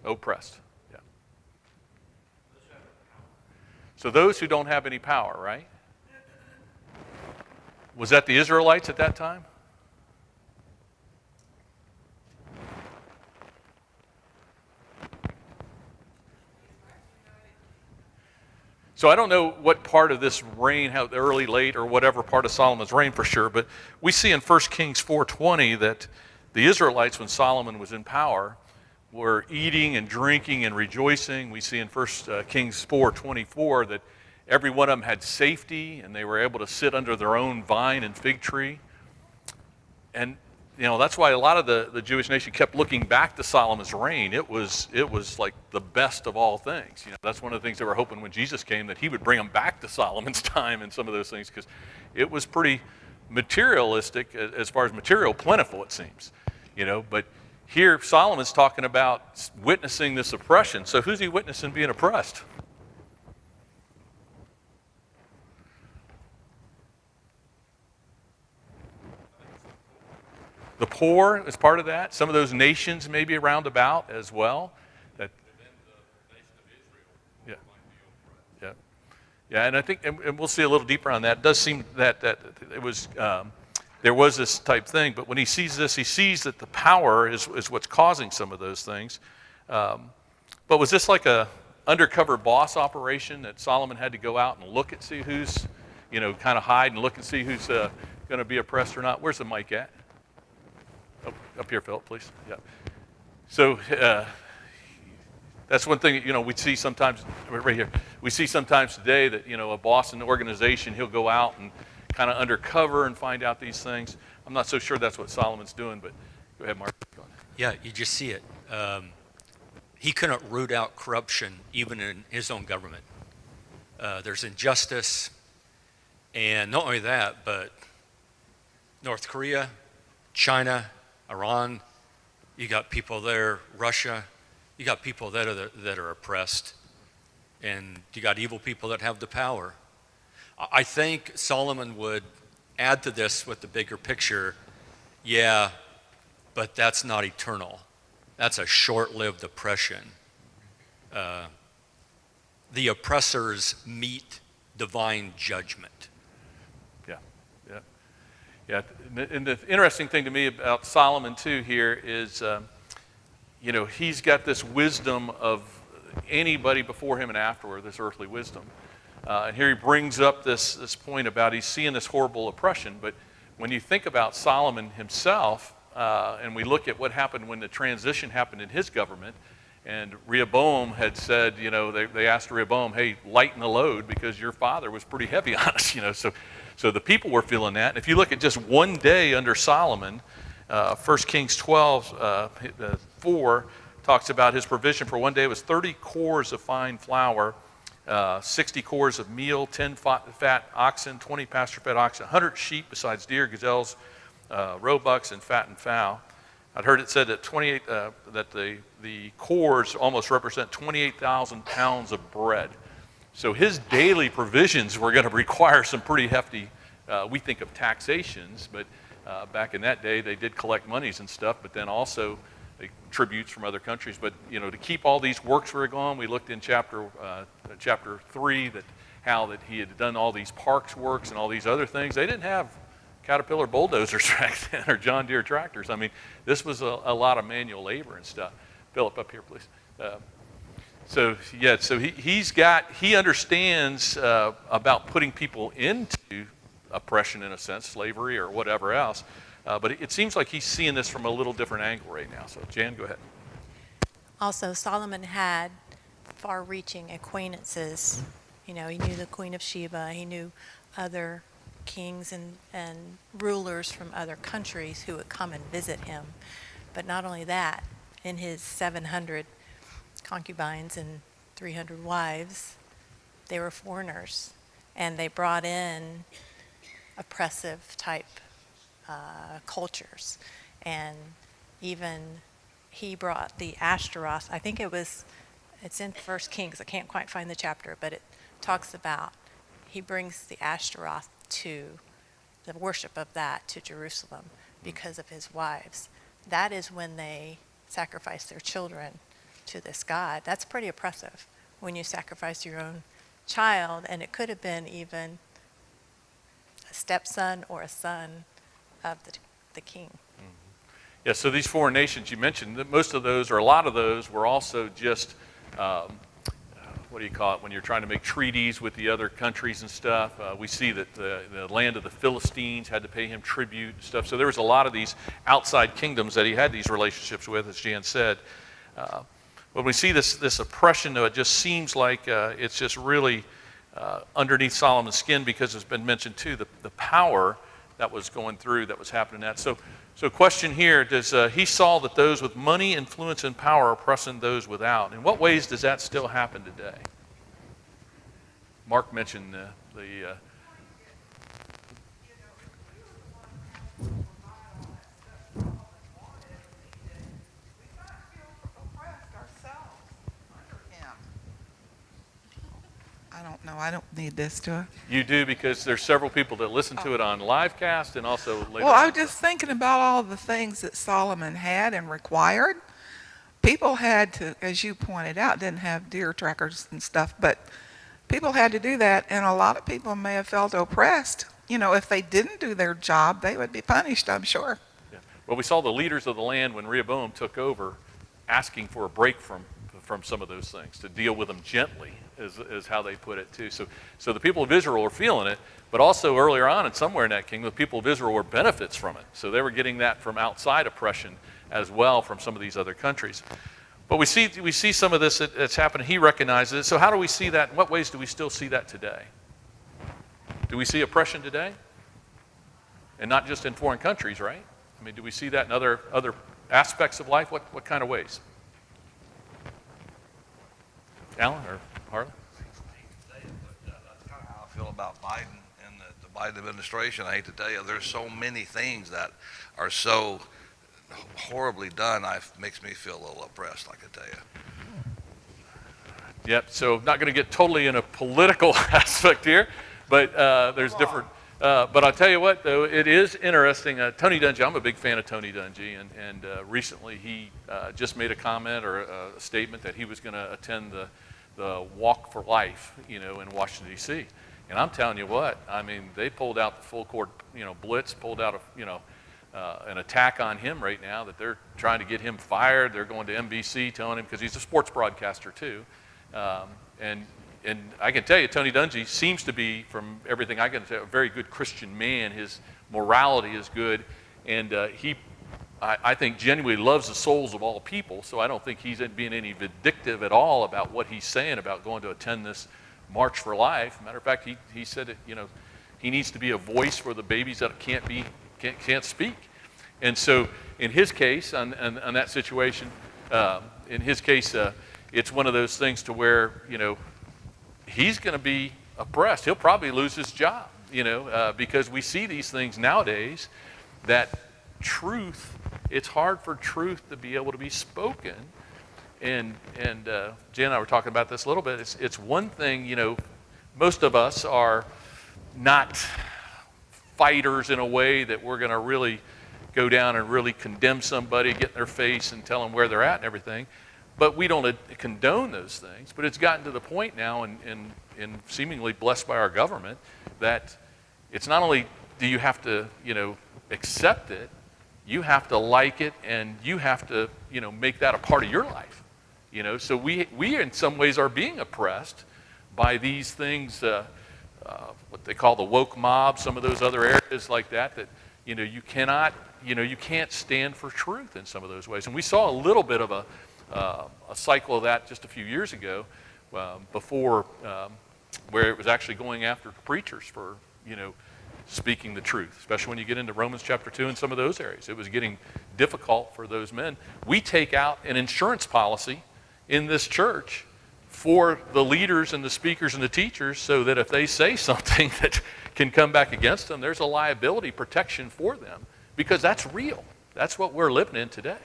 Oppressed. Yeah. So those who don't have any power, right? Was that the Israelites at that time? So I don't know what part of this reign, how early, late, or whatever part of Solomon's reign for sure, but we see in 1 Kings 4:20 that the Israelites, when Solomon was in power, were eating and drinking and rejoicing. We see in 1 Kings 4:24 that every one of them had safety and they were able to sit under their own vine and fig tree. And that's why a lot of the Jewish nation kept looking back to Solomon's reign. It was like the best of all things. That's one of the things they were hoping when Jesus came, that he would bring them back to Solomon's time and some of those things, because it was pretty materialistic as far as material plentiful, it seems. But here Solomon's talking about witnessing this oppression. So who's he witnessing being oppressed? The poor is part of that. Some of those nations maybe around about as well. That, yeah, yeah, yeah. And I think, and we'll see a little deeper on that. It does seem that it was there was this type thing. But when he sees this, he sees that the power is what's causing some of those things. But was this like a undercover boss operation that Solomon had to go out and look and see who's, kind of hide and look and see who's going to be oppressed or not? Where's the mic at? Up here, Philip, please. Yeah. So that's one thing, we see sometimes, right here, we see sometimes today that, a boss in the organization, he'll go out and kind of undercover and find out these things. I'm not so sure that's what Solomon's doing, but go ahead, Mark. Yeah, you just see it. He couldn't root out corruption even in his own government. There's injustice, and not only that, but North Korea, China, Iran, you got people there, Russia, you got people that are oppressed, and you got evil people that have the power. I think Solomon would add to this with the bigger picture, yeah, but that's not eternal. That's a short-lived oppression. The oppressors meet divine judgment. Yeah, and the interesting thing to me about Solomon too here is, he's got this wisdom of anybody before him and afterward, this earthly wisdom. And here he brings up this point about he's seeing this horrible oppression. But when you think about Solomon himself, and we look at what happened when the transition happened in his government, and Rehoboam had said, they asked Rehoboam, hey, lighten the load because your father was pretty heavy on us, So the people were feeling that. And if you look at just one day under Solomon, 1 Kings 12:4 talks about his provision for one day was 30 cores of fine flour, 60 cores of meal, 10 fat oxen, 20 pasture-fed oxen, 100 sheep besides deer, gazelles, roebucks, and fattened fowl. I'd heard it said that that the cores almost represent 28,000 pounds of bread. So his daily provisions were going to require some pretty hefty, we think of taxations, but back in that day they did collect monies and stuff, but then also tributes from other countries. But to keep all these works were going, we looked in chapter 3 how he had done all these parks works and all these other things. They didn't have Caterpillar bulldozers back then or John Deere tractors. I mean, this was a lot of manual labor and stuff. Philip, up here, please. So he understands about putting people into oppression in a sense, slavery or whatever else. But it seems like he's seeing this from a little different angle right now. So Jan, go ahead. Also, Solomon had far-reaching acquaintances. He knew the Queen of Sheba. He knew other kings and rulers from other countries who would come and visit him. But not only that, in his 700 concubines and 300 wives, they were foreigners, and they brought in oppressive type cultures. And even he brought the Ashtaroth. I think it's in 1 Kings. I can't quite find the chapter, but it talks about he brings the Ashtaroth to the worship of that to Jerusalem because of his wives. That is when they sacrifice their children to this God. That's pretty oppressive when you sacrifice your own child, and it could have been even a stepson or a son of the king. Yeah, so these foreign nations you mentioned, that most of those, or a lot of those, were also just, what do you call it, when you're trying to make treaties with the other countries and stuff. We see that the land of the Philistines had to pay him tribute and stuff. So there was a lot of these outside kingdoms that he had these relationships with, as Jan said. When we see this oppression, though, it just seems like it's just really underneath Solomon's skin, because it's been mentioned too, the power that was going through, that was happening that. So question here, does he saw that those with money, influence, and power are oppressing those without? In what ways does that still happen today? Mark mentioned the I don't know. I don't need this, do I? you do, because there's several people that listen to it on livecast and also later Well, I on. was just thinking about all the things that Solomon had and required. People had to, as you pointed out, didn't have deer trackers and stuff, but people had to do that, and a lot of people may have felt oppressed. You know, if they didn't do their job, they would be punished, I'm sure. Yeah. Well, we saw the leaders of the land when Rehoboam took over asking for a break from some of those things, to deal with them gently, is how they put it too. So the people of Israel were feeling it, but also earlier on, and somewhere in that kingdom, the people of Israel were benefits from it. So they were getting that from outside oppression as well from some of these other countries. But we see some of this that's happening. He recognizes it. So how do we see that? In what ways do we still see that today? Do we see oppression today? And not just in foreign countries, right? I mean, do we see that in other aspects of life? What kind of ways? Alan or Harlan? That's kind of how I feel about Biden and the Biden administration. I hate to tell you, there's so many things that are so horribly done. Makes me feel a little oppressed, I can tell you. Yep. So not going to get totally in a political aspect here, but there's different. But I'll tell you what, though, it is interesting. Tony Dungy, I'm a big fan of Tony Dungy, and recently he just made a comment or a statement that he was going to attend the Walk for Life, in Washington, D.C. And I'm telling you what, I mean, they pulled out the full court, blitz, pulled out an attack on him right now, that they're trying to get him fired. They're going to NBC telling him, because he's a sports broadcaster too. And I can tell you, Tony Dungy seems to be, from everything I can tell, a very good Christian man. His morality is good, and I think genuinely loves the souls of all people, so I don't think he's being any vindictive at all about what he's saying about going to attend this March for Life. Matter of fact, he said that, he needs to be a voice for the babies that can't speak. And so in his case, on that situation, it's one of those things to where, he's going to be oppressed. He'll probably lose his job, because we see these things nowadays, that truth, it's hard for truth to be able to be spoken. And Jan and I were talking about this a little bit. It's one thing, most of us are not fighters in a way that we're going to really go down and really condemn somebody, get in their face and tell them where they're at and everything. But we don't condone those things. But it's gotten to the point now, and seemingly blessed by our government, that it's not only do you have to, accept it, you have to like it, and you have to, make that a part of your life. So we in some ways are being oppressed by these things, what they call the woke mob, some of those other areas like that, you cannot, you can't stand for truth in some of those ways. And we saw a little bit of a cycle of that just a few years ago, before, where it was actually going after preachers for, speaking the truth, especially when you get into Romans chapter 2 and some of those areas. It was getting difficult for those men. We take out an insurance policy in this church for the leaders and the speakers and the teachers, so that if they say something that can come back against them, there's a liability protection for them, because that's real. That's what we're living in today.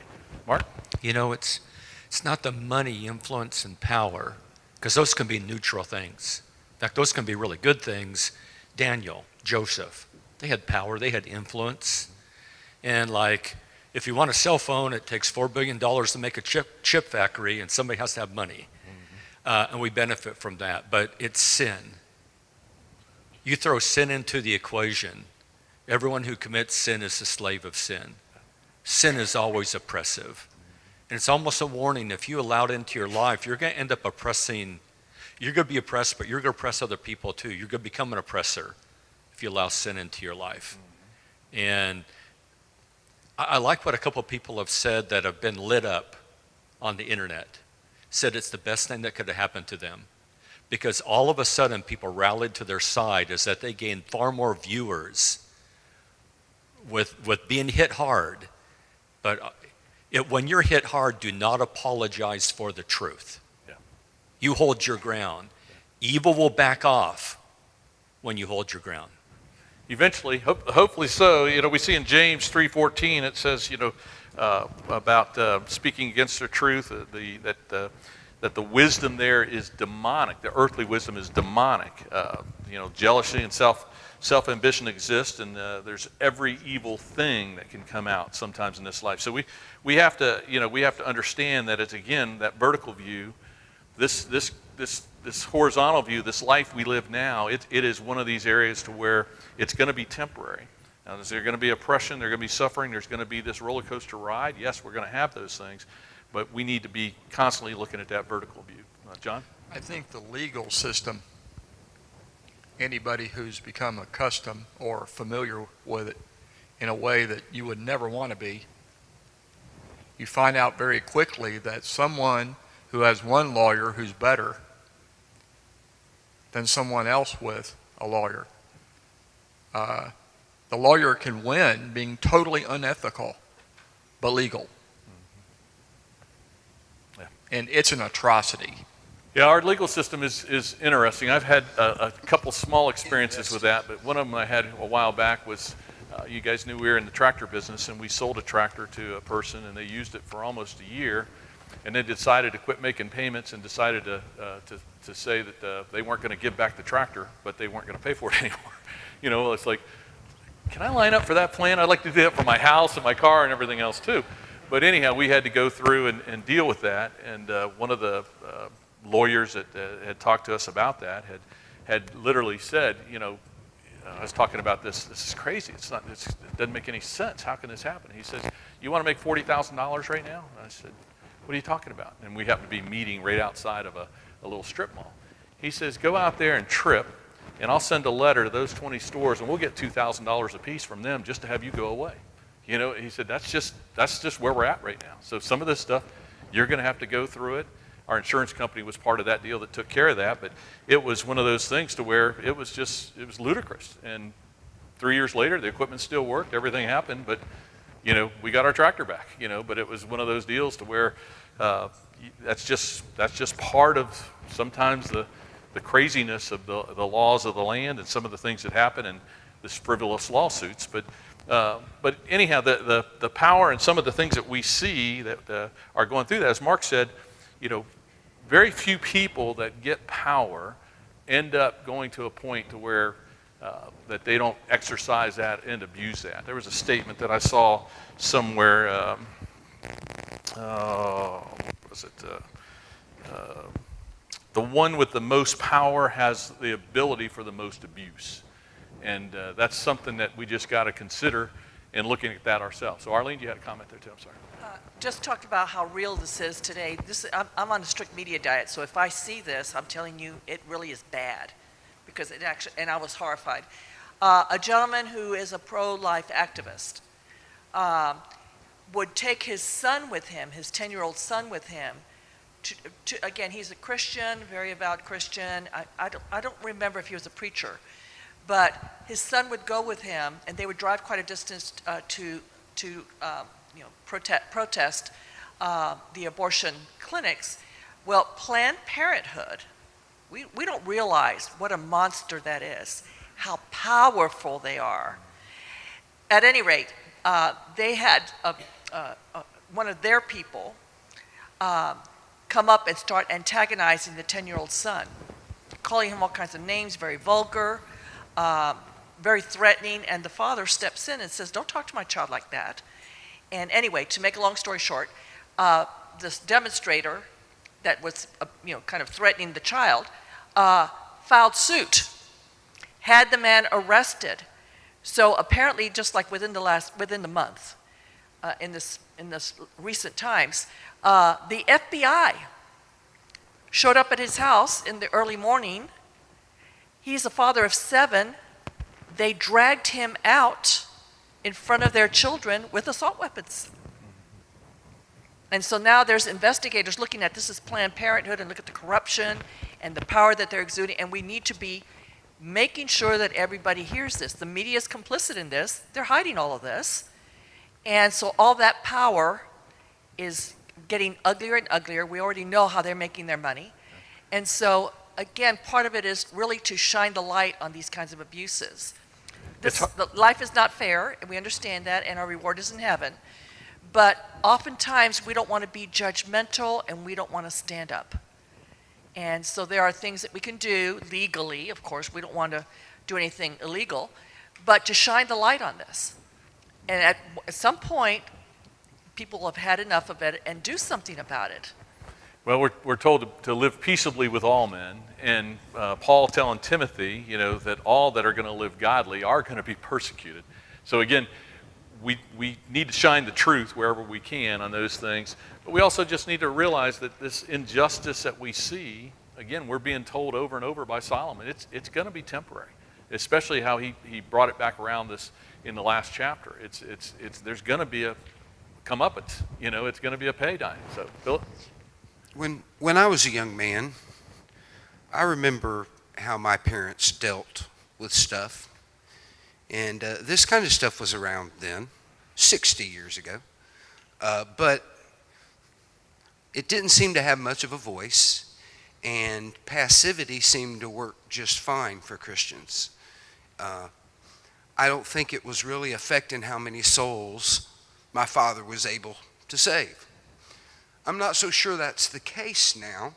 Mark? It's not the money, influence, and power, because those can be neutral things. In fact, those can be really good things. Daniel, Joseph, they had power, they had influence. And If you want a cell phone, it takes $4 billion to make a chip factory, and somebody has to have money. And we benefit from that, but it's sin. You throw sin into the equation, everyone who commits sin is a slave of sin. Sin is always oppressive. And it's almost a warning, if you allow it into your life, you're going to end up oppressing. You're going to be oppressed, but you're going to oppress other people too. You're going to become an oppressor if you allow sin into your life. And I like what a couple of people have said that have been lit up on the internet. Said it's the best thing that could have happened to them. Because all of a sudden people rallied to their side is that they gained far more viewers with being hit hard. But when you're hit hard, do not apologize for the truth. Yeah. You hold your ground. Evil will back off when you hold your ground. Eventually, hopefully so. We see in James 3:14 it says, about speaking against the truth, that the wisdom there is demonic. The earthly wisdom is demonic. Jealousy and self-ambition exist, and there's every evil thing that can come out sometimes in this life. So we have to understand that it's, again, that vertical view, this horizontal view, this life we live now. It is one of these areas to where it's going to be temporary. Now, is there going to be oppression? There's going to be suffering. There's going to be this roller coaster ride. Yes, we're going to have those things, but we need to be constantly looking at that vertical view. John? I think the legal system, anybody who's become accustomed or familiar with it in a way that you would never want to be, you find out very quickly that someone who has one lawyer who's better than someone else with a lawyer, the lawyer can win being totally unethical but legal. Yeah. And it's an atrocity. Yeah, our legal system is interesting. I've had a couple small experiences with that, but one of them I had a while back was, you guys knew we were in the tractor business, and we sold a tractor to a person, and they used it for almost a year, and then decided to quit making payments and decided to say that they weren't going to give back the tractor, but they weren't going to pay for it anymore. It's like, can I line up for that plan? I'd like to do that for my house and my car and everything else too. But anyhow, we had to go through and deal with that, and one of the lawyers that had talked to us about that had literally said, I was talking about this is crazy. It doesn't make any sense. How can this happen? He says, you want to make $40,000 right now? And I said, what are you talking about? And we happened to be meeting right outside of a little strip mall. He says, go out there and trip, and I'll send a letter to those 20 stores, and we'll get $2,000 a piece from them just to have you go away. He said, that's just where we're at right now. So some of this stuff, you're going to have to go through it. Our insurance company was part of that deal that took care of that, but it was one of those things to where it was ludicrous. And 3 years later, the equipment still worked, everything happened, but we got our tractor back. But it was one of those deals to where that's just part of sometimes the craziness of the laws of the land and some of the things that happen in this frivolous lawsuits. But anyhow, the power and some of the things that we see that are going through that, as Mark said, very few people that get power end up going to a point to where that they don't exercise that and abuse that. There was a statement that I saw somewhere. The one with the most power has the ability for the most abuse. And that's something that we just got to consider in looking at that ourselves. So Arlene, you had a comment there too, I'm sorry. Just talked about how real this is today. I'm on a strict media diet, so if I see this, I'm telling you, it really is bad. Because it actually, and I was horrified. A gentleman who is a pro-life activist would take his son with him, his 10-year-old son with him, again, he's a Christian, very avowed Christian. I don't remember if he was a preacher, but his son would go with him, and they would drive quite a distance to protest the abortion clinics. Well, Planned Parenthood, we don't realize what a monster that is, how powerful they are. At any rate, they had one of their people come up and start antagonizing the 10-year-old son, calling him all kinds of names, very vulgar, very threatening, and the father steps in and says, don't talk to my child like that. And anyway, to make a long story short, this demonstrator that was, kind of threatening the child, filed suit, had the man arrested. So apparently, just like within the month, in this recent times, the FBI showed up at his house in the early morning. He's a father of 7. They dragged him out in front of their children with assault weapons. And so now there's investigators looking at this as Planned Parenthood and look at the corruption and the power that they're exuding, and we need to be making sure that everybody hears this. The media is complicit in this. They're hiding all of this. And so all that power is getting uglier and uglier. We already know how they're making their money. And so, again, part of it is really to shine the light on these kinds of abuses. Life is not fair, and we understand that, and our reward is in heaven. But oftentimes, we don't want to be judgmental, and we don't want to stand up. And so there are things that we can do legally. Of course, we don't want to do anything illegal, but to shine the light on this. And at some point, people have had enough of it and do something about it. Well, we're told to live peaceably with all men, and Paul telling Timothy, that all that are going to live godly are going to be persecuted. So again, we need to shine the truth wherever we can on those things, but we also just need to realize that this injustice that we see, again, we're being told over and over by Solomon, it's going to be temporary, especially how he brought it back around this in the last chapter. There's going to be a comeuppance, it's going to be a pay time. So, Philip? When I was a young man, I remember how my parents dealt with stuff. And this kind of stuff was around then, 60 years ago. But it didn't seem to have much of a voice, and passivity seemed to work just fine for Christians. I don't think it was really affecting how many souls my father was able to save. I'm not so sure that's the case now.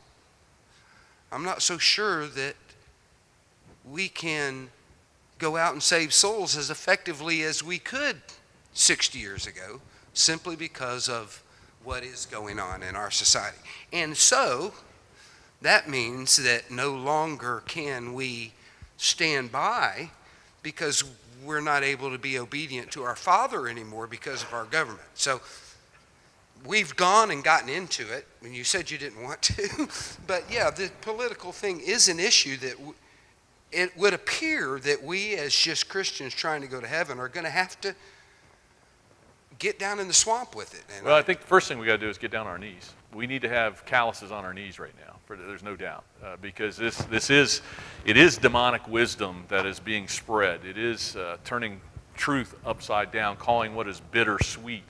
I'm not so sure that we can go out and save souls as effectively as we could 60 years ago, simply because of what is going on in our society. And so that means that no longer can we stand by because we're not able to be obedient to our Father anymore because of our government. So we've gone and gotten into it, and you said you didn't want to, but yeah, the political thing is an issue that it would appear that we as just Christians trying to go to heaven are going to have to get down in the swamp with it. And Well, I think the first thing we got to do is get down on our knees. We need to have calluses on our knees right now. There's no doubt, because it is demonic wisdom that is being spread. It is turning truth upside down, calling what is bitter sweet,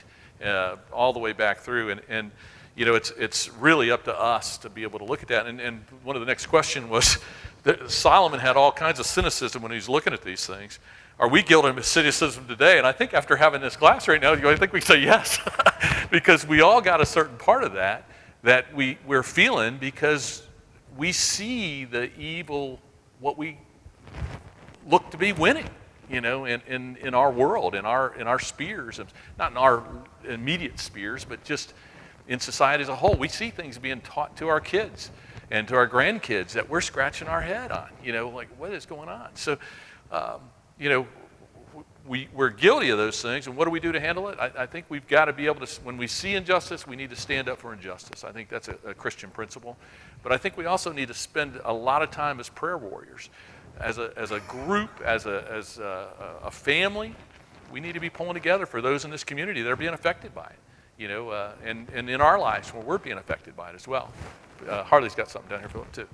all the way back through. And it's really up to us to be able to look at that. And one of the next question was that Solomon had all kinds of cynicism when he was looking at these things. Are we guilty of cynicism today? And I think after having this class right now, I think we say yes, because we all got a certain part of that we're feeling, because we see the evil, what we look to be winning, in our world, in our spheres, not in our immediate spheres, but just in society as a whole. We see things being taught to our kids and to our grandkids that we're scratching our head on, like what is going on? So, we're guilty of those things, and what do we do to handle it? I think we've got to be able to, when we see injustice, we need to stand up for injustice. I think that's a Christian principle. But I think we also need to spend a lot of time as prayer warriors, as a group, as a family. We need to be pulling together for those in this community that are being affected by it, and in our lives where we're being affected by it as well. Harley's got something down here for them too.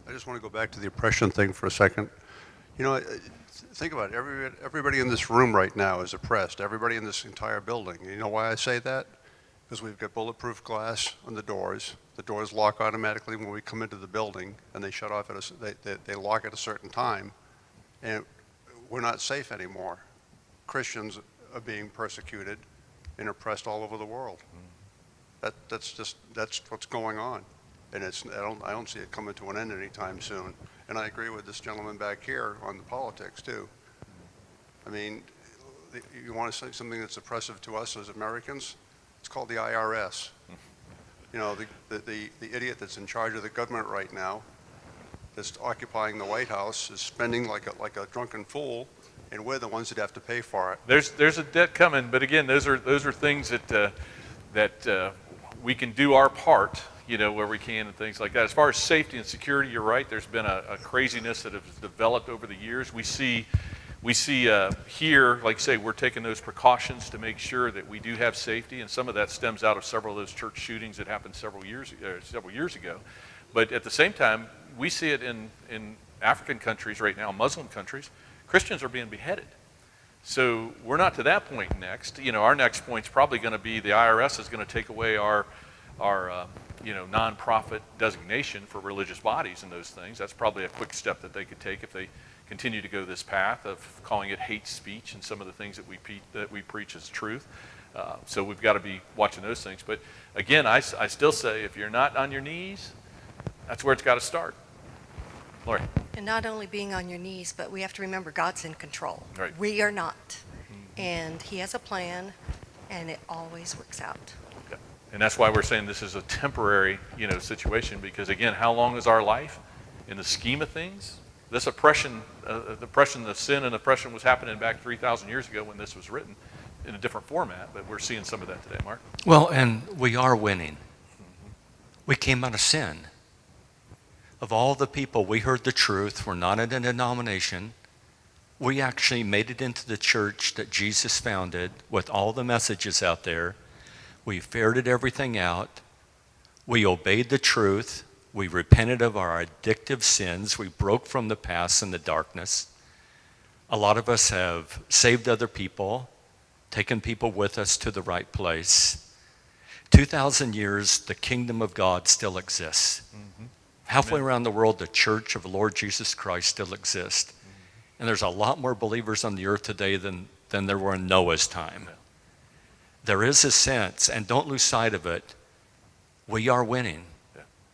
I just want to go back to the oppression thing for a second. Think about it. Everybody in this room right now is oppressed. Everybody in this entire building. You know why I say that? Because we've got bulletproof glass on the doors. The doors lock automatically when we come into the building, and they shut off they lock at a certain time, and we're not safe anymore. Christians are being persecuted and oppressed all over the world. That's what's going on. And I don't see it coming to an end anytime soon. And I agree with this gentleman back here on the politics, too. I mean, you want to say something that's oppressive to us as Americans? It's called the IRS. You know, the idiot that's in charge of the government right now, that's occupying the White House, is spending like a drunken fool, and we're the ones that have to pay for it. There's a debt coming, but again, those are things that we can do our part, where we can and things like that. As far as safety and security, you're right. There's been a craziness that has developed over the years. We see here, like you say, we're taking those precautions to make sure that we do have safety, and some of that stems out of several of those church shootings that happened several years ago. But at the same time, we see it in African countries right now, Muslim countries. Christians are being beheaded. So we're not to that point next. Our next point's probably going to be the IRS is going to take away our nonprofit designation for religious bodies and those things. That's probably a quick step that they could take if they continue to go this path of calling it hate speech and some of the things that we preach as truth. So we've got to be watching those things. But again, I still say if you're not on your knees, that's where it's got to start. Lori. And not only being on your knees, but we have to remember God's in control. Right. We are not. And He has a plan, and it always works out. Okay. And that's why we're saying this is a temporary, situation, because again, how long is our life in the scheme of things? This oppression, the sin and oppression was happening back 3,000 years ago when this was written in a different format, but we're seeing some of that today, Mark. Well, and we are winning. We came out of sin. Of all the people, we heard the truth. We're not in a denomination. We actually made it into the church that Jesus founded with all the messages out there. We ferreted everything out. We obeyed the truth. We repented of our addictive sins. We broke from the past and the darkness. A lot of us have saved other people, taken people with us to the right place. 2,000 years, the kingdom of God still exists. Mm-hmm. Halfway around the world, the church of the Lord Jesus Christ still exists. And there's a lot more believers on the earth today than there were in Noah's time. There is a sense, and don't lose sight of it, we are winning.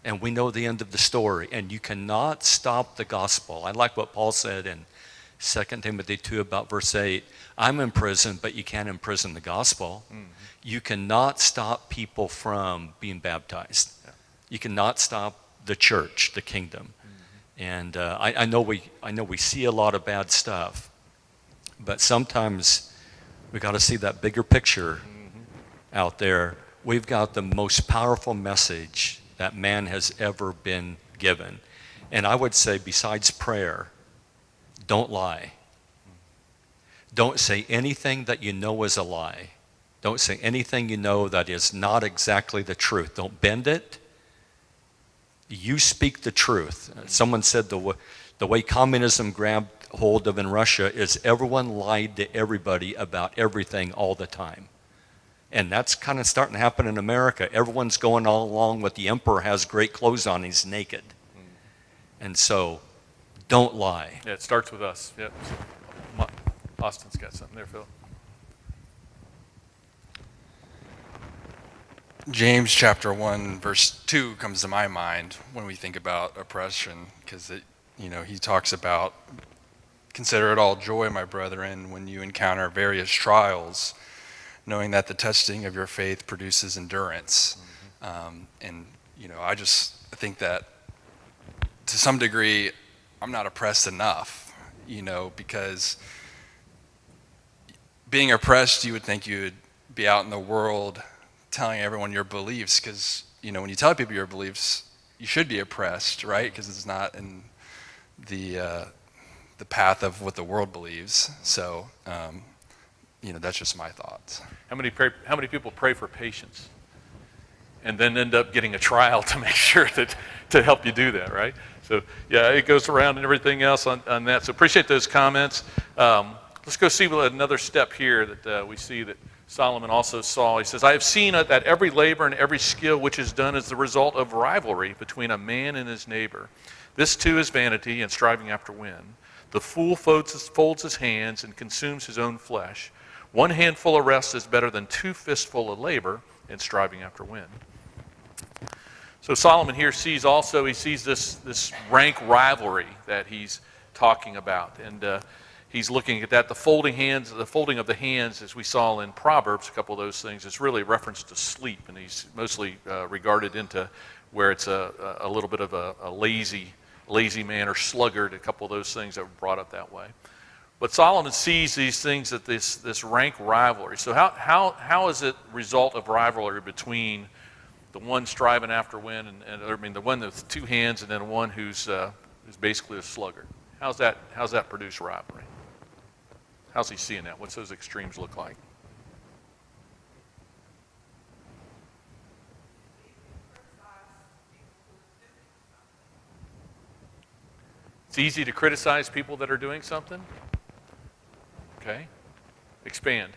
And we know the end of the story. And you cannot stop the gospel. I like what Paul said in 2 Timothy 2 about verse 8. I'm in prison, but you can't imprison the gospel. Mm-hmm. You cannot stop people from being baptized. Yeah. You cannot stop the church, the kingdom. Mm-hmm. And I know we see a lot of bad stuff, but sometimes we got to see that bigger picture out there. We've got the most powerful message that man has ever been given. And I would say, besides prayer, don't lie. Don't say anything that you know is a lie. Don't say anything you know that is not exactly the truth. Don't bend it. You speak the truth. Someone said the way communism grabbed hold of in Russia is everyone lied to everybody about everything all the time. And that's kind of starting to happen in America. Everyone's going all along with the emperor has great clothes on, he's naked. And so, don't lie. Yeah, it starts with us. Yep. Austin's got something there, Phil. James chapter 1 verse 2 comes to my mind when we think about oppression, because he talks about, consider it all joy, my brethren, when you encounter various trials, knowing that the testing of your faith produces endurance. And I just think that to some degree I'm not oppressed enough, because being oppressed, you would think you would be out in the world telling everyone your beliefs, because when you tell people your beliefs, you should be oppressed, right? Because it's not in the path of what the world believes. So that's just my thoughts. How many people pray for patience and then end up getting a trial to make sure to help you do that, right? So yeah, it goes around and everything else on that. So appreciate those comments. Let's go see another step here that we see that Solomon also saw. He says, I have seen that every labor and every skill which is done is the result of rivalry between a man and his neighbor. This too is vanity and striving after wind. The fool folds his hands and consumes his own flesh. One handful of rest is better than two fistful of labor and striving after wind. So Solomon here sees also, he sees this rank rivalry that he's talking about. And he's looking at that. The folding of the hands, as we saw in Proverbs, a couple of those things, is really a reference to sleep. And he's mostly regarded into where it's a little bit of a lazy man or sluggard, a couple of those things that were brought up that way. But Solomon sees these things, that this rank rivalry. So how is it result of rivalry between the one striving after win, the one with two hands, and then one who's basically a sluggard? How's that produce rivalry? How's he seeing that? What's those extremes look like? It's easy to criticize people that are doing something? Okay. Expand.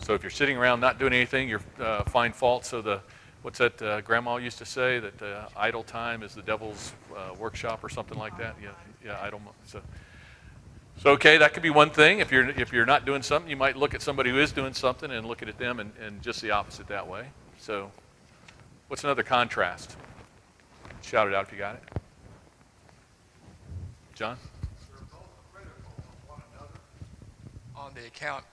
So if you're sitting around not doing anything, you're find fault. So what's that grandma used to say, that idle time is the devil's workshop or something like that? Yeah, idle. So okay, that could be one thing. If you're not doing something, you might look at somebody who is doing something and look at them and just the opposite that way. So what's another contrast? Shout it out if you got it. John? They're both critical of one another. On the account,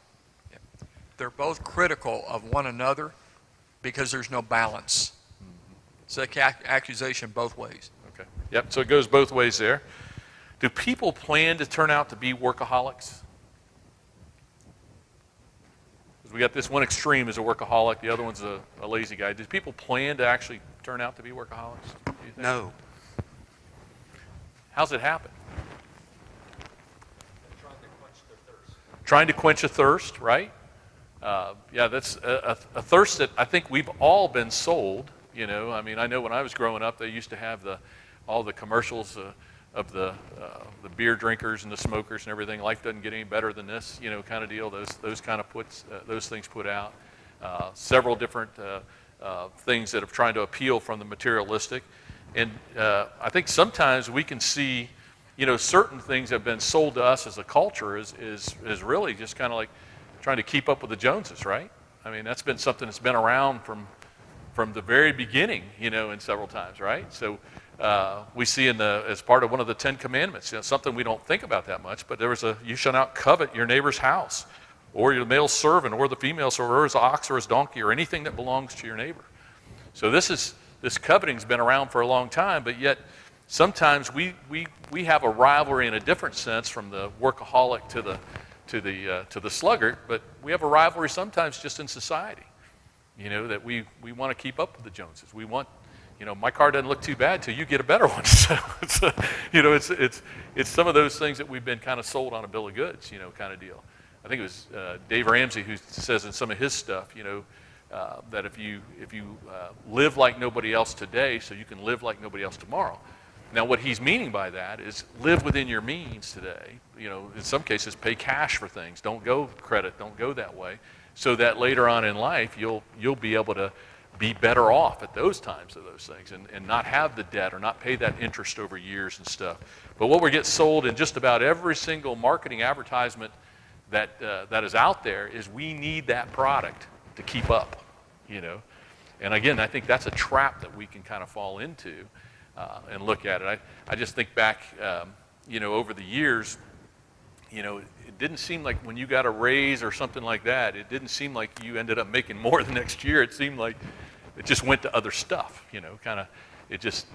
they're both critical of one another because there's no balance. It's an accusation both ways. Okay. Yep, so it goes both ways there. Do people plan to turn out to be workaholics? Because we got this one extreme is a workaholic, the other one's a lazy guy. Do people plan to actually turn out to be workaholics, do you think? No. How's it happen? Trying to quench a thirst, right? Yeah, that's a thirst that I think we've all been sold. You know, I mean, I know when I was growing up, they used to have all the commercials of the beer drinkers and the smokers and everything. Life doesn't get any better than this, you know, kind of deal. Those kind of those things put out. Several different things that have tried to appeal from the materialistic, and I think sometimes we can see, you know, certain things have been sold to us as a culture is really just kind of like trying to keep up with the Joneses, right? I mean, that's been something that's been around from the very beginning, you know, and several times, right? So we see as part of one of the 10 Commandments, you know, something we don't think about that much, but there was you shall not covet your neighbor's house, or your male servant, or the female servant, or his ox, or his donkey, or anything that belongs to your neighbor. So this coveting's been around for a long time, but yet sometimes we have a rivalry in a different sense from the workaholic to the sluggard, but we have a rivalry sometimes just in society. You know, that we want to keep up with the Joneses. We want, you know, my car doesn't look too bad till you get a better one. So you know, it's some of those things that we've been kind of sold on a bill of goods, you know, kind of deal. I think it was Dave Ramsey who says in some of his stuff, you know, that if you live like nobody else today, so you can live like nobody else tomorrow. Now, what he's meaning by that is live within your means today. You know, in some cases, pay cash for things. Don't go credit. Don't go that way, so that later on in life you'll be able to be better off at those times of those things, and not have the debt or not pay that interest over years and stuff. But what we get sold in just about every single marketing advertisement that is out there is we need that product to keep up. You know, and again, I think that's a trap that we can kind of fall into. And look at it. I just think back, you know, over the years, you know, it didn't seem like when you got a raise or something like that, it didn't seem like you ended up making more the next year. It seemed like it just went to other stuff, you know, kind of. It just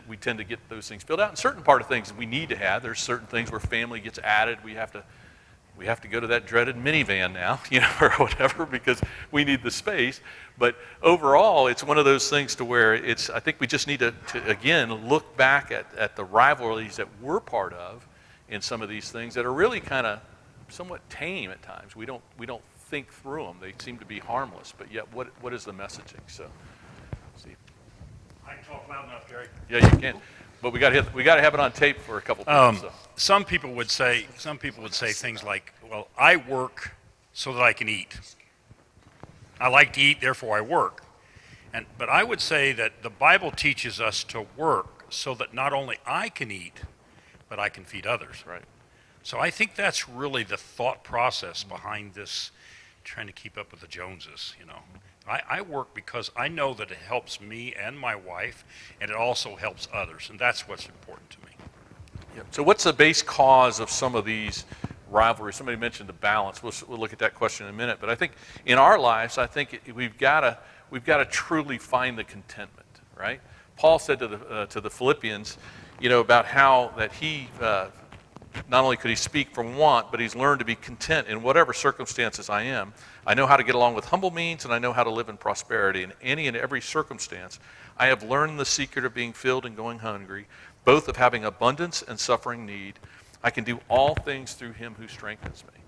we tend to get those things filled out. And certain part of things we need to have. There's certain things where family gets added. We have to go to that dreaded minivan now, you know, or whatever, because we need the space. But overall, it's one of those things to where I think we just need to again, look back at the rivalries that we're part of in some of these things that are really kind of somewhat tame at times. We don't think through them. They seem to be harmless, but yet what is the messaging? So, Steve. I can talk loud enough, Gary. Yeah, you can. But we got to have it on tape for a couple people. So. Some people would say things like, "Well, I work so that I can eat. I like to eat, therefore I work." But I would say that the Bible teaches us to work so that not only I can eat, but I can feed others. Right. So I think that's really the thought process behind this, trying to keep up with the Joneses, you know. I work because I know that it helps me and my wife, and it also helps others, and that's what's important to me. Yep. So what's the base cause of some of these rivalries? Somebody mentioned the balance. We'll look at that question in a minute. But I think in our lives, I think we've got to truly find the contentment, right? Paul said to the Philippians, you know, about how that he not only could he speak from want, but he's learned to be content in whatever circumstances I am. I know how to get along with humble means, and I know how to live in prosperity. In any and every circumstance, I have learned the secret of being filled and going hungry, both of having abundance and suffering need. I can do all things through him who strengthens me.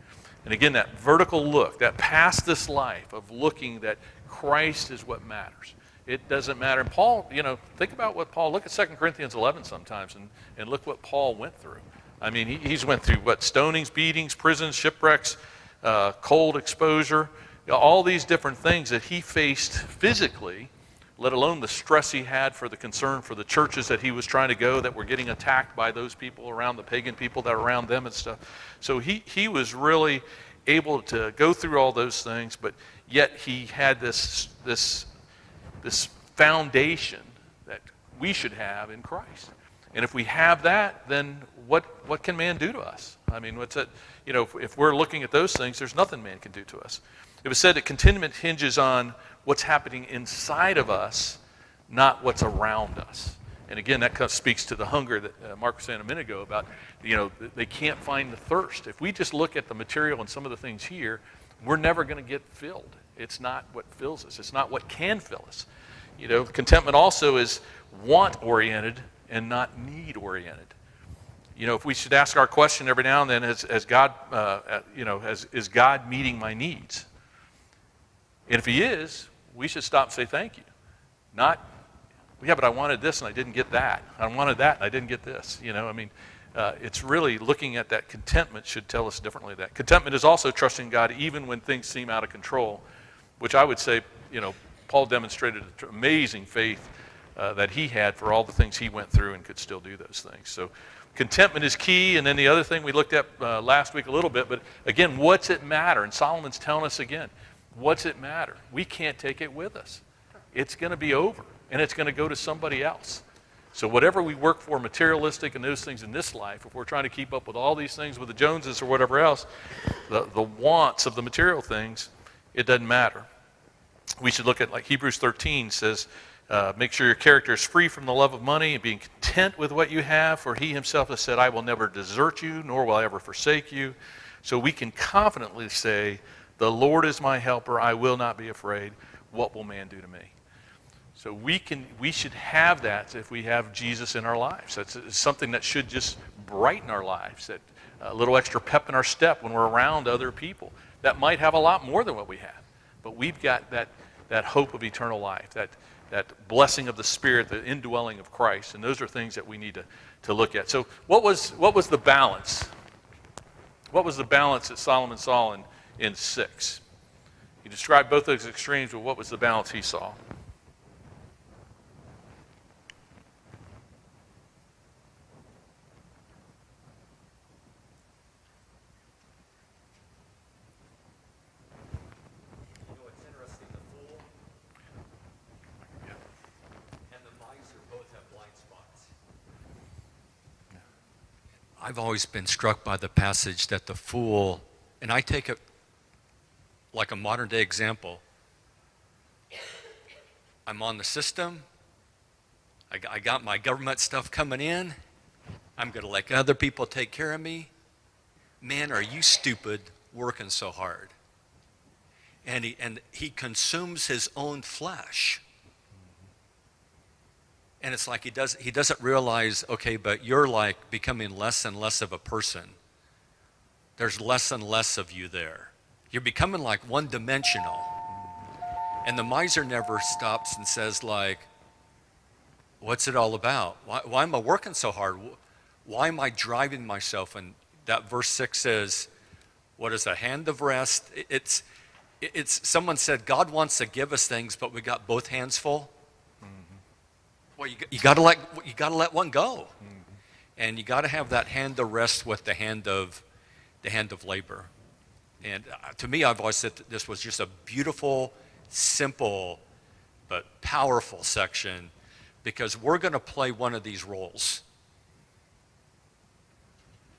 And again, that vertical look, that past this life of looking that Christ is what matters. It doesn't matter. And Paul, you know, think about what Paul, look at 2 Corinthians 11 sometimes, and look what Paul went through. I mean, he's went through what? Stonings, beatings, prisons, shipwrecks, cold exposure, you know, all these different things that he faced physically, let alone the stress he had for the concern for the churches that he was trying to go that were getting attacked by those people around, the pagan people that were around them and stuff. So he was really able to go through all those things, but yet he had this foundation that we should have in Christ. And if we have that, then what can man do to us? I mean, what's it? You know, if we're looking at those things, there's nothing man can do to us. It was said that contentment hinges on what's happening inside of us, not what's around us. And again, that kind of speaks to the hunger that Mark was saying a minute ago about, you know, they can't find the thirst. If we just look at the material and some of the things here, we're never going to get filled. It's not what fills us. It's not what can fill us. You know, contentment also is want-oriented and not need-oriented. You know, if we should ask our question every now and then, is God meeting my needs? And if he is, we should stop and say thank you. Not, yeah, but I wanted this and I didn't get that. I wanted that and I didn't get this. You know, I mean, it's really looking at that contentment should tell us differently. That contentment is also trusting God even when things seem out of control, which I would say, you know, Paul demonstrated amazing faith that he had for all the things he went through and could still do those things. So contentment is key. And then the other thing we looked at last week a little bit, but again, what's it matter? And Solomon's telling us again, what's it matter? We can't take it with us. It's going to be over, and it's going to go to somebody else. So whatever we work for, materialistic and those things in this life, if we're trying to keep up with all these things with the Joneses or whatever else, the wants of the material things, it doesn't matter. We should look at, like Hebrews 13 says, make sure your character is free from the love of money and being content with what you have, for he himself has said, I will never desert you, nor will I ever forsake you. So we can confidently say, the Lord is my helper, I will not be afraid. What will man do to me? So we should have that if we have Jesus in our lives. That's something that should just brighten our lives, that a little extra pep in our step when we're around other people. That might have a lot more than what we have, but we've got that hope of eternal life, that blessing of the Spirit, the indwelling of Christ, and those are things that we need to look at. So what was the balance? What was the balance that Solomon saw in 6? He described both those extremes, but what was the balance he saw? I've always been struck by the passage that the fool, and I take it like a modern day example. I'm on the system. I got my government stuff coming in. I'm going to let other people take care of me. Man, are you stupid working so hard? And he consumes his own flesh. And it's like he doesn't realize, okay, but you're like becoming less and less of a person. There's less and less of you there. You're becoming like one-dimensional. And the miser never stops and says like, what's it all about? Why am I working so hard? Why am I driving myself? And that verse 6 says, what is a hand of rest? It's someone said, God wants to give us things, but we got both hands full. Well, you got to let one go. And you got to have that hand to rest with the hand of labor. And to me, I've always said that this was just a beautiful, simple, but powerful section, because we're going to play one of these roles.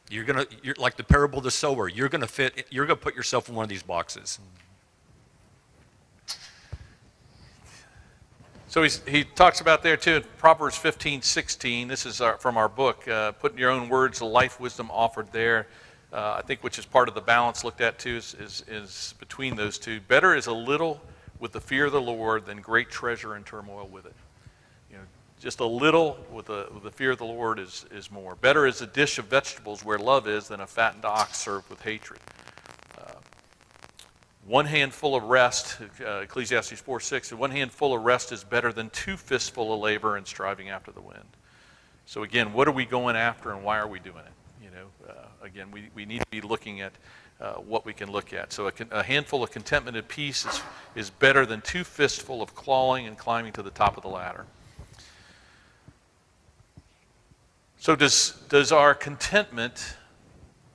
You're like the parable of the sower. You're going to put yourself in one of these boxes. So he talks about there too in Proverbs 15:16. This is from our book, Put in Your Own Words, the life wisdom offered there. I think which is part of the balance looked at too is between those two. Better is a little with the fear of the Lord than great treasure and turmoil with it. You know, just a little with the fear of the Lord is more. Better is a dish of vegetables where love is than a fattened ox served with hatred. One handful of rest, Ecclesiastes 4:6, one handful of rest is better than two fistful of labor and striving after the wind. So again, what are we going after and why are we doing it? You know, again, we need to be looking at what we can look at. So a handful of contentment and peace is better than two fistful of clawing and climbing to the top of the ladder. So does our contentment,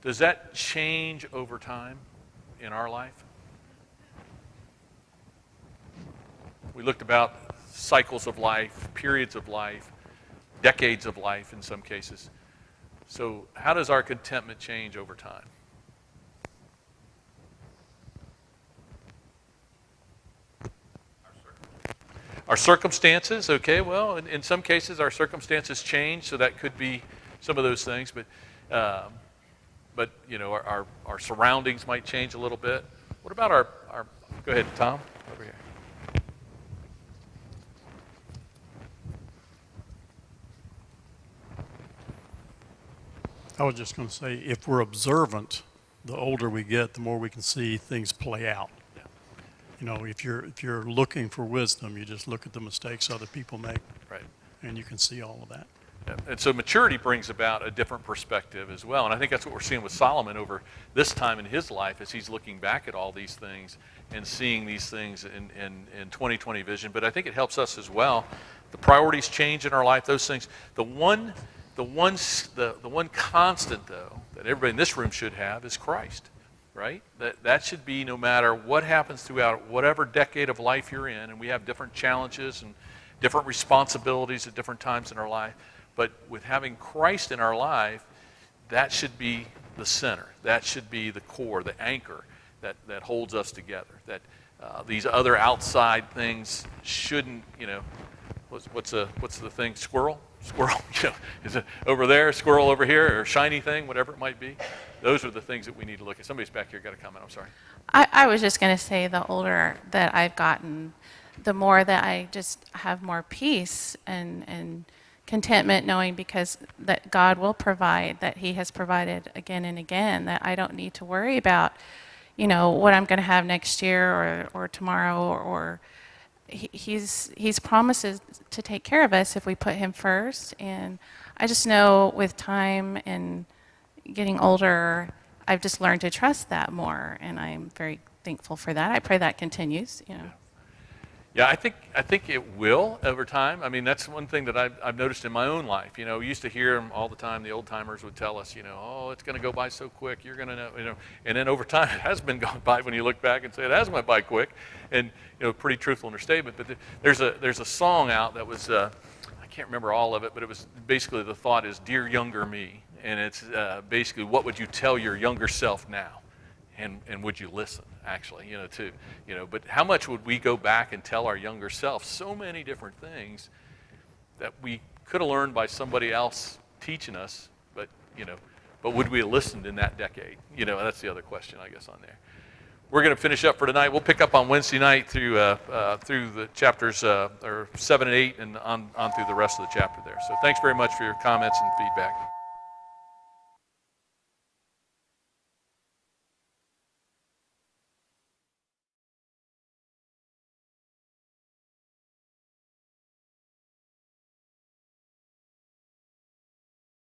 does that change over time in our life? We looked about cycles of life, periods of life, decades of life in some cases. So how does our contentment change over time? Our circumstances, okay, well, in some cases our circumstances change, so that could be some of those things, but you know, our surroundings might change a little bit. What about our go ahead, Tom, over here. I was just going to say, if we're observant, the older we get, the more we can see things play out. Yeah. You know, if you're looking for wisdom, you just look at the mistakes other people make, Right. and you can see all of that. Yeah. And so maturity brings about a different perspective as well. And I think that's what we're seeing with Solomon over this time in his life as he's looking back at all these things and seeing these things in 2020 vision. But I think it helps us as well. The priorities change in our life, those things. The one constant, though, that everybody in this room should have is Christ, right? That should be no matter what happens throughout whatever decade of life you're in, and we have different challenges and different responsibilities at different times in our life. But with having Christ in our life, that should be the center. That should be the core, the anchor that holds us together. That these other outside things shouldn't, you know, what's the thing? Squirrel, you know, is it over there? Squirrel over here, or shiny thing, whatever it might be. Those are the things that we need to look at. Somebody's back here got a comment. I'm sorry. I was just going to say, the older that I've gotten, the more that I just have more peace and contentment, knowing because that God will provide, that He has provided again and again, that I don't need to worry about, you know, what I'm going to have next year or tomorrow, or He's promises to take care of us if we put Him first. And I just know with time and getting older, I've just learned to trust that more, and I'm very thankful for that. I pray that continues, you know. Yeah, I think it will over time. I mean, that's one thing that I've noticed in my own life. You know, we used to hear them all the time. The old timers would tell us, you know, oh, it's going to go by so quick. You're going to know, you know. And then over time, it has been going by when you look back and say it has went by quick. And you know, pretty truthful understatement. But there's a song out that was I can't remember all of it, but it was basically the thought is "Dear Younger Me," and it's basically what would you tell your younger self now, and would you listen? Actually, you know, too, you know, but how much would we go back and tell our younger self so many different things that we could have learned by somebody else teaching us, but, you know, but would we have listened in that decade? You know, that's the other question, I guess, on there. We're going to finish up for tonight. We'll pick up on Wednesday night through the chapters or 7 and 8 and on through the rest of the chapter there. So thanks very much for your comments and feedback.